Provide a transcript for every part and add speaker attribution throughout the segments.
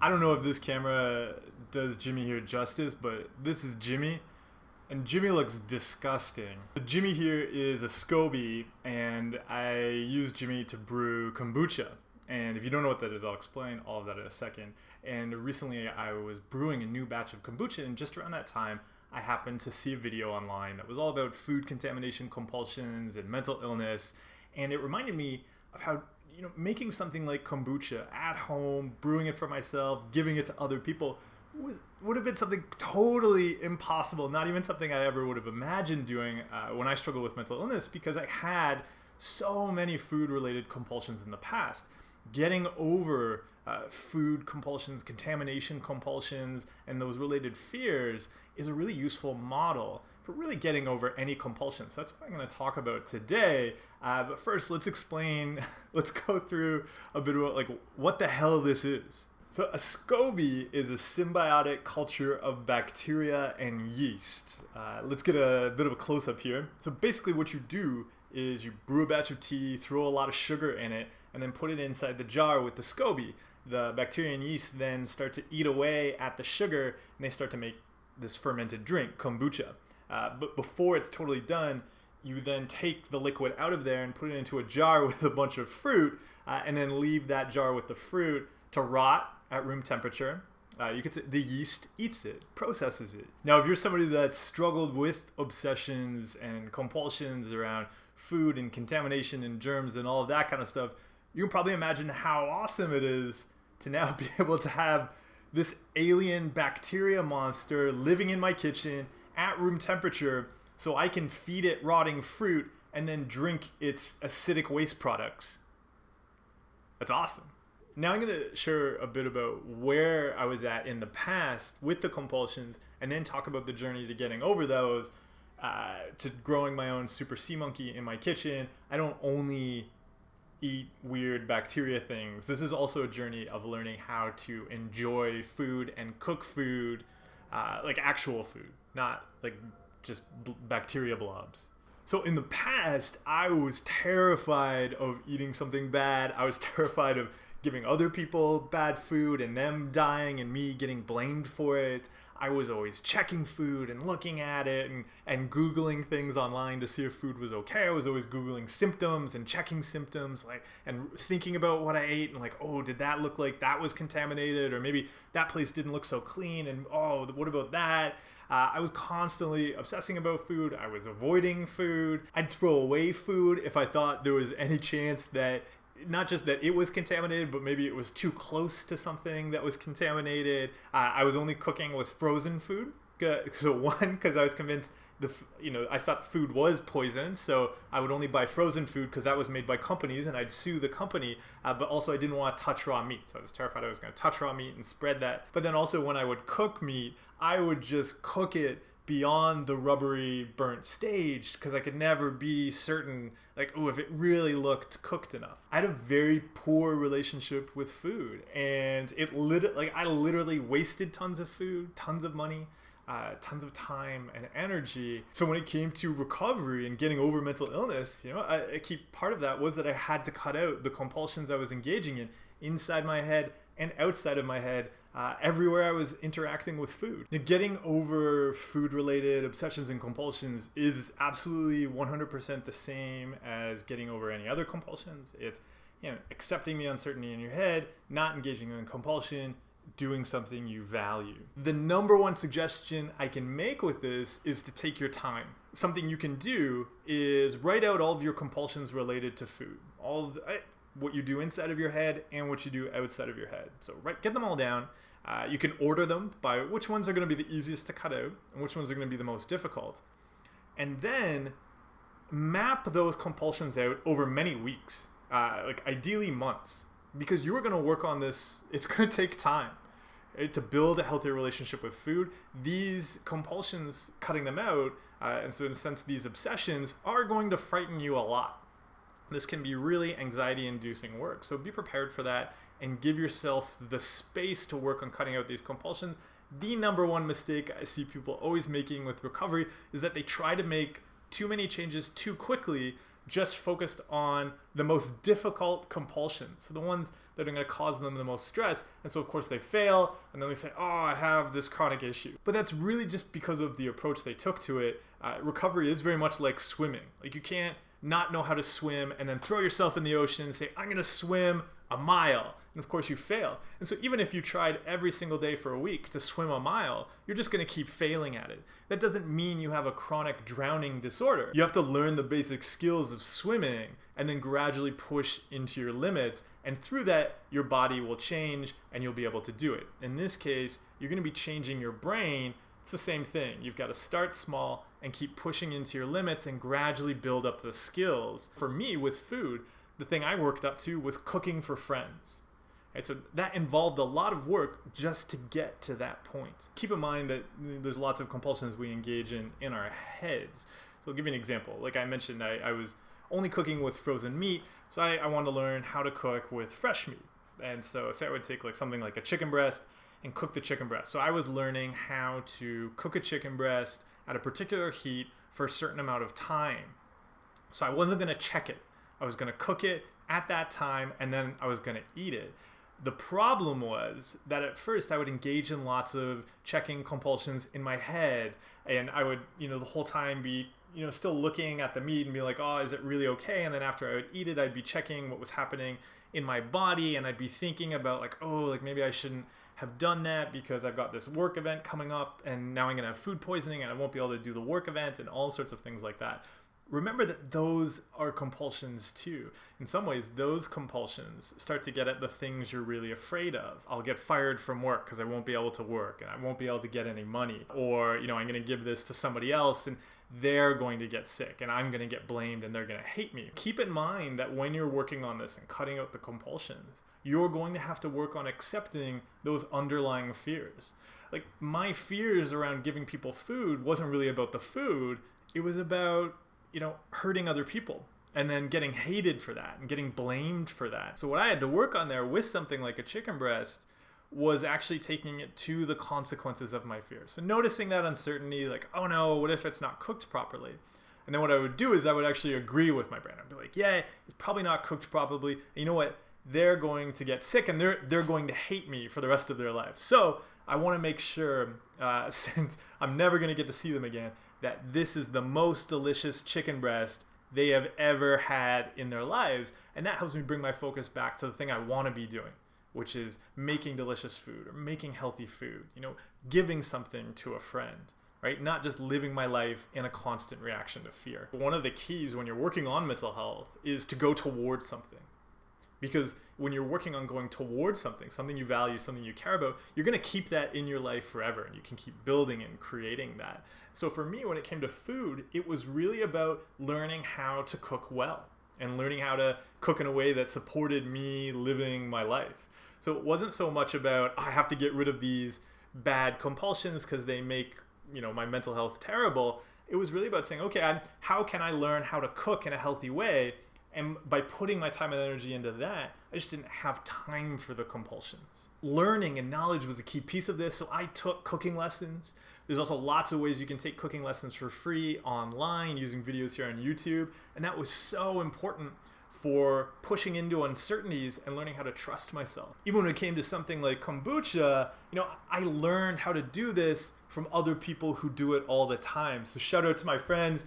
Speaker 1: I don't know if this camera does Jimmy here justice, but this is Jimmy, and Jimmy looks disgusting. Jimmy here is a SCOBY, and I use Jimmy to brew kombucha. And if you don't know what that is, I'll explain all of that in a second. And recently I was brewing a new batch of kombucha, and just around that time, I happened to see a video online that was all about food contamination compulsions and mental illness. And it reminded me of how, making something like kombucha at home, brewing it for myself, giving it to other people would have been something totally impossible, not even something I ever would have imagined doing when I struggled with mental illness, because I had so many food-related compulsions in the past. Getting over food compulsions, contamination compulsions, and those related fears is a really useful model for really getting over any compulsion. So that's what I'm going to talk about today. But first, let's go through a bit about what the hell this is. So a SCOBY is a symbiotic culture of bacteria and yeast. Let's get a bit of a close-up here. So basically what you do is you brew a batch of tea, throw a lot of sugar in it, and then put it inside the jar with the SCOBY. The bacteria and yeast then start to eat away at the sugar, and they start to make this fermented drink, kombucha. But before it's totally done, you then take the liquid out of there and put it into a jar with a bunch of fruit, and then leave that jar with the fruit to rot at room temperature. You could say the yeast eats it, processes it. Now, if you're somebody that's struggled with obsessions and compulsions around food and contamination and germs and all of that kind of stuff, you can probably imagine how awesome it is to now be able to have this alien bacteria monster living in my kitchen at room temperature, so I can feed it rotting fruit and then drink its acidic waste products. That's awesome. Now I'm going to share a bit about where I was at in the past with the compulsions, and then talk about the journey to getting over those, to growing my own super sea monkey in my kitchen. I don't only eat weird bacteria things. This is also a journey of learning how to enjoy food and cook food, like actual food, not like just bacteria blobs. So in the past, I was terrified of eating something bad. I was terrified of giving other people bad food and them dying and me getting blamed for it. I was always checking food and looking at it and Googling things online to see if food was okay. I was always Googling symptoms and checking symptoms, and thinking about what I ate and oh, did that look like that was contaminated? Or maybe that place didn't look so clean, and oh, what about that? I was constantly obsessing about food. I was avoiding food. I'd throw away food if I thought there was any chance that not just that it was contaminated, but maybe it was too close to something that was contaminated. I was only cooking with frozen food. So one, because I was convinced I thought food was poison, so I would only buy frozen food because that was made by companies, and I'd sue the company. But also I didn't want to touch raw meat, so I was terrified I was going to touch raw meat and spread that. But then also when I would cook meat, I would just cook it beyond the rubbery burnt stage, because I could never be certain if it really looked cooked enough. I had a very poor relationship with food, and I literally wasted tons of food, tons of money, tons of time and energy. So when it came to recovery and getting over mental illness, a key part of that was that I had to cut out the compulsions I was engaging in inside my head and outside of my head, everywhere I was interacting with food. Now, getting over food-related obsessions and compulsions is absolutely 100% the same as getting over any other compulsions. It's accepting the uncertainty in your head, not engaging in compulsion, doing something you value. The number one suggestion I can make with this is to take your time. Something you can do is write out all of your compulsions related to food. What you do inside of your head and what you do outside of your head. So get them all down. You can order them by which ones are going to be the easiest to cut out and which ones are going to be the most difficult. And then map those compulsions out over many weeks, ideally months, because you are going to work on this. It's going to take time, right, to build a healthier relationship with food. These compulsions, cutting them out, and so in a sense, these obsessions are going to frighten you a lot. This can be really anxiety-inducing work, so be prepared for that and give yourself the space to work on cutting out these compulsions. The number one mistake I see people always making with recovery is that they try to make too many changes too quickly, just focused on the most difficult compulsions, so the ones that are going to cause them the most stress. And so of course they fail, and then they say, oh, I have this chronic issue. But that's really just because of the approach they took to it. Recovery is very much like swimming. Like, you can't not know how to swim and then throw yourself in the ocean and say, I'm going to swim a mile. And of course you fail. And so even if you tried every single day for a week to swim a mile, you're just going to keep failing at it. That doesn't mean you have a chronic drowning disorder. You have to learn the basic skills of swimming and then gradually push into your limits. And through that, your body will change and you'll be able to do it. In this case, you're going to be changing your brain. It's the same thing. You've got to start small and keep pushing into your limits and gradually build up the skills. For me, with food, the thing I worked up to was cooking for friends. Right, so that involved a lot of work just to get to that point. Keep in mind that there's lots of compulsions we engage in our heads. So I'll give you an example. Like I mentioned, I was only cooking with frozen meat, so I wanted to learn how to cook with fresh meat. And so say I would take like something like a chicken breast and cook the chicken breast. So I was learning how to cook a chicken breast at a particular heat for a certain amount of time. So I wasn't going to check it. I was going to cook it at that time, and then I was going to eat it. The problem was that at first I would engage in lots of checking compulsions in my head, and I would, the whole time be, still looking at the meat and be like, oh, is it really okay? And then after I would eat it, I'd be checking what was happening in my body, and I'd be thinking about like, oh, like maybe I shouldn't have done that because I've got this work event coming up, and now I'm going to have food poisoning and I won't be able to do the work event and all sorts of things like that. Remember that those are compulsions too. In some ways, those compulsions start to get at the things you're really afraid of. I'll get fired from work because I won't be able to work and I won't be able to get any money. Or, I'm going to give this to somebody else and they're going to get sick and I'm going to get blamed and they're going to hate me. Keep in mind that when you're working on this and cutting out the compulsions, you're going to have to work on accepting those underlying fears. Like, my fears around giving people food wasn't really about the food. It was about hurting other people and then getting hated for that and getting blamed for that. So what I had to work on there with something like a chicken breast was actually taking it to the consequences of my fears. So noticing that uncertainty, like, oh no, what if it's not cooked properly? And then what I would do is I would actually agree with my brain. I'd be like, yeah, it's probably not cooked properly. And you know what? They're going to get sick and they're going to hate me for the rest of their life. So I want to make sure, since I'm never going to get to see them again, that this is the most delicious chicken breast they have ever had in their lives. And that helps me bring my focus back to the thing I want to be doing, which is making delicious food or making healthy food, giving something to a friend, right? Not just living my life in a constant reaction to fear. One of the keys when you're working on mental health is to go towards something. Because when you're working on going towards something you value, something you care about, you're going to keep that in your life forever and you can keep building and creating that. So for me, when it came to food, it was really about learning how to cook well and learning how to cook in a way that supported me living my life. So it wasn't so much about, I have to get rid of these bad compulsions because they make, my mental health terrible. It was really about saying, okay, how can I learn how to cook in a healthy way? And by putting my time and energy into that, I just didn't have time for the compulsions. Learning and knowledge was a key piece of this. So I took cooking lessons. There's also lots of ways you can take cooking lessons for free online using videos here on YouTube. And that was so important for pushing into uncertainties and learning how to trust myself. Even when it came to something like kombucha, I learned how to do this from other people who do it all the time. So shout out to my friends,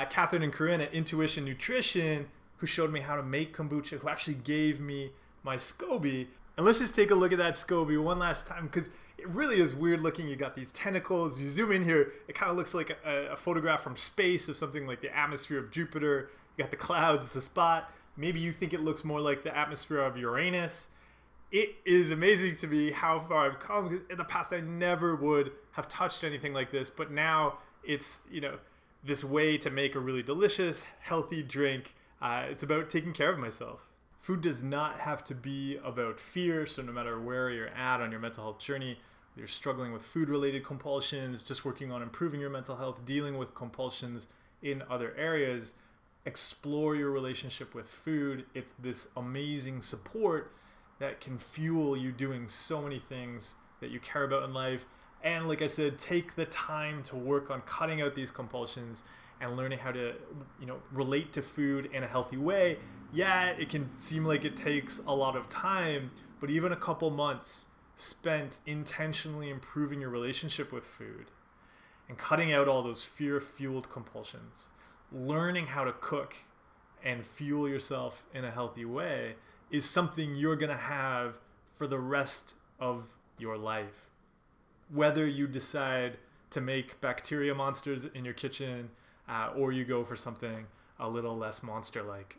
Speaker 1: Catherine and Corinne at Intuition Nutrition, who showed me how to make kombucha, who actually gave me my SCOBY. And let's just take a look at that SCOBY one last time, because it really is weird looking. You got these tentacles. You zoom in here, it kind of looks like a photograph from space of something like the atmosphere of Jupiter. You got the clouds, the spot. Maybe you think it looks more like the atmosphere of Uranus. It is amazing to me how far I've come, because in the past I never would have touched anything like this, but now it's, this way to make a really delicious, healthy drink. It's about taking care of myself. Food does not have to be about fear, so no matter where you're at on your mental health journey, you're struggling with food-related compulsions, just working on improving your mental health, dealing with compulsions in other areas, explore your relationship with food. It's this amazing support that can fuel you doing so many things that you care about in life. And like I said, take the time to work on cutting out these compulsions and learning how to, relate to food in a healthy way, yeah, it can seem like it takes a lot of time, but even a couple months spent intentionally improving your relationship with food and cutting out all those fear-fueled compulsions, learning how to cook and fuel yourself in a healthy way is something you're going to have for the rest of your life. Whether you decide to make bacteria monsters in your kitchen or you go for something a little less monster-like.